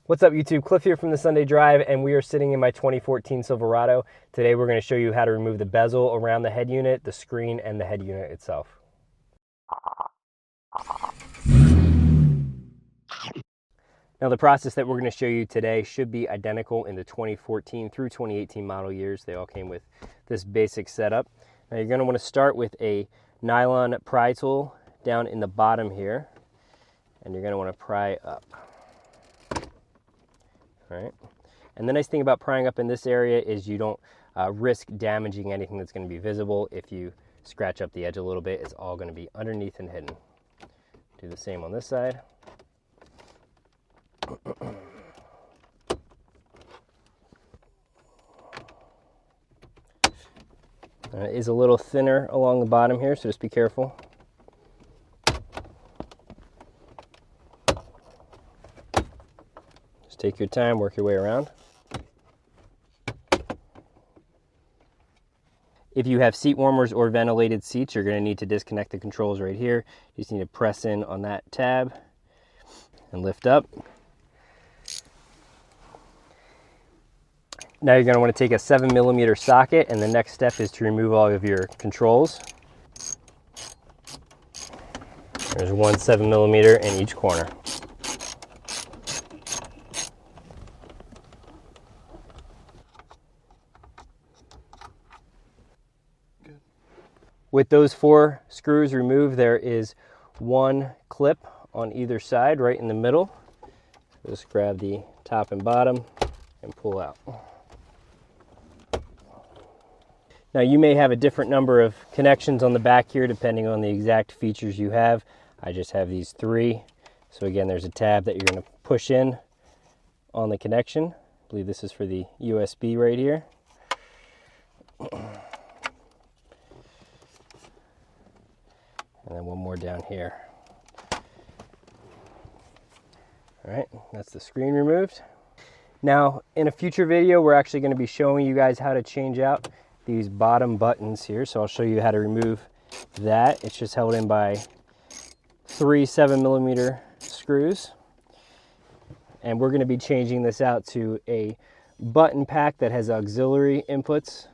What's up YouTube, Cliff here from the Sunday Drive, and we are sitting in my 2014 Silverado. Today we're going to show you how to remove the bezel around the head unit, the screen, and the head unit itself. Now the process that we're going to show you today should be identical in the 2014 through 2018 model years. They all came with this basic setup. Now you're going to want to start with a nylon pry tool down in the bottom here, and you're going to want to pry up. Right. And the nice thing about prying up in this area is you don't risk damaging anything that's going to be visible. If you scratch up the edge a little bit, it's all going to be underneath and hidden. Do the same on this side. It is a little thinner along the bottom here, so just be careful. Take your time, work your way around. If you have seat warmers or ventilated seats, you're going to need to disconnect the controls right here. You just need to press in on that tab and lift up. Now you're going to want to take a 7mm socket, and the next step is to remove all of your controls. There's one 7mm in each corner. With those 4 screws removed, there is one clip on either side, right in the middle. Just grab the top and bottom and pull out. Now you may have a different number of connections on the back here depending on the exact features you have. I just have these 3. So again, there's a tab that you're going to push in on the connection. I believe this is for the USB right here. And then one more down here. All right, that's the screen removed. Now, in a future video, we're actually going to be showing you guys how to change out these bottom buttons here. So I'll show you how to remove that. It's just held in by 3 7mm screws. And we're going to be changing this out to a button pack that has auxiliary inputs.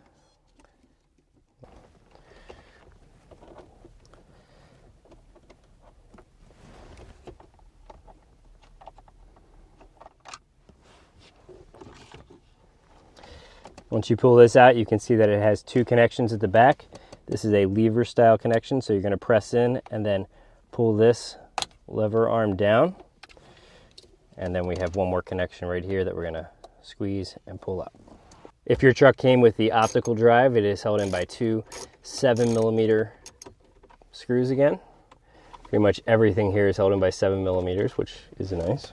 Once you pull this out, you can see that it has 2 connections at the back. This is a lever style connection, so you're going to press in and then pull this lever arm down. And then we have one more connection right here that we're going to squeeze and pull out. If your truck came with the optical drive, it is held in by 2 7mm screws again. Pretty much everything here is held in by 7mm, which is nice.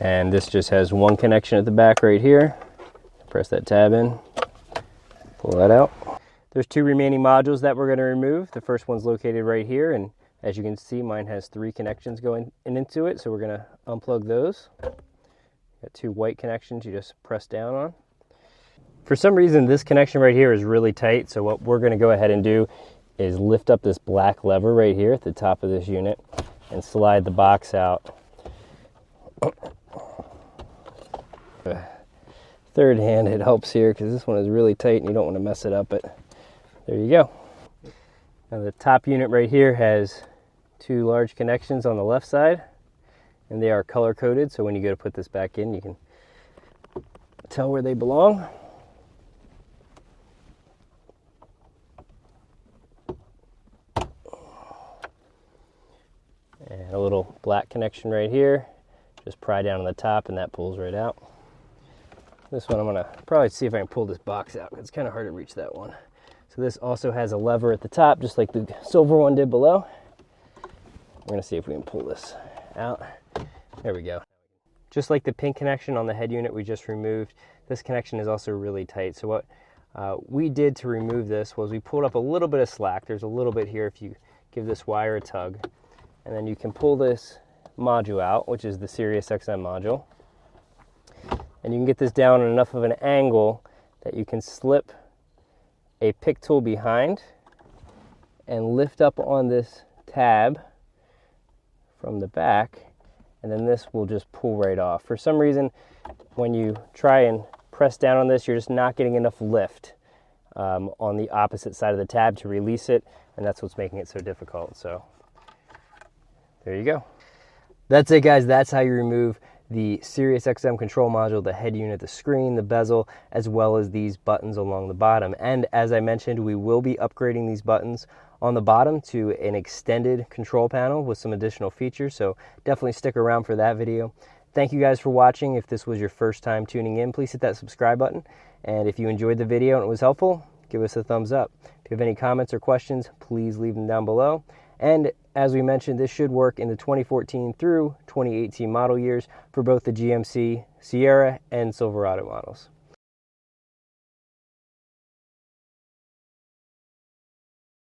And this just has one connection at the back right here. Press that tab in, pull that out. There's 2 remaining modules that we're going to remove. The first one's located right here, and as you can see, mine has 3 connections going into it, so we're going to unplug those. Got 2 white connections you just press down on. For some reason, this connection right here is really tight, so what we're going to go ahead and do is lift up this black lever right here at the top of this unit and slide the box out. Third hand, it helps here because this one is really tight and you don't want to mess it up, but there you go. Now the top unit right here has 2 large connections on the left side, and they are color coded, so when you go to put this back in, you can tell where they belong. And a little black connection right here. Just pry down on the top and that pulls right out. This one I'm going to probably see if I can pull this box out. It's kind of hard to reach that one. So this also has a lever at the top, just like the silver one did below. We're going to see if we can pull this out. There we go. Just like the pink connection on the head unit we just removed, this connection is also really tight. So what we did to remove this was we pulled up a little bit of slack. There's a little bit here if you give this wire a tug. And then you can pull this module out, which is the Siriusxm module. And you can get this down at enough of an angle that you can slip a pick tool behind and lift up on this tab from the back, and then this will just pull right off. For some reason, when you try and press down on this, you're just not getting enough lift on the opposite side of the tab to release it, and that's what's making it so difficult. So there you go. That's it, guys. That's how you remove the Siriusxm control module, the head unit, the screen, the bezel, as well as these buttons along the bottom. And as I mentioned, we will be upgrading these buttons on the bottom to an extended control panel with some additional features, so definitely stick around for that video. Thank you guys for watching. If this was your first time tuning in, please hit that subscribe button. And if you enjoyed the video and it was helpful, give us a thumbs up. If you have any comments or questions, please leave them down below. And as we mentioned, this should work in the 2014 through 2018 model years for both the GMC, Sierra, and Silverado models.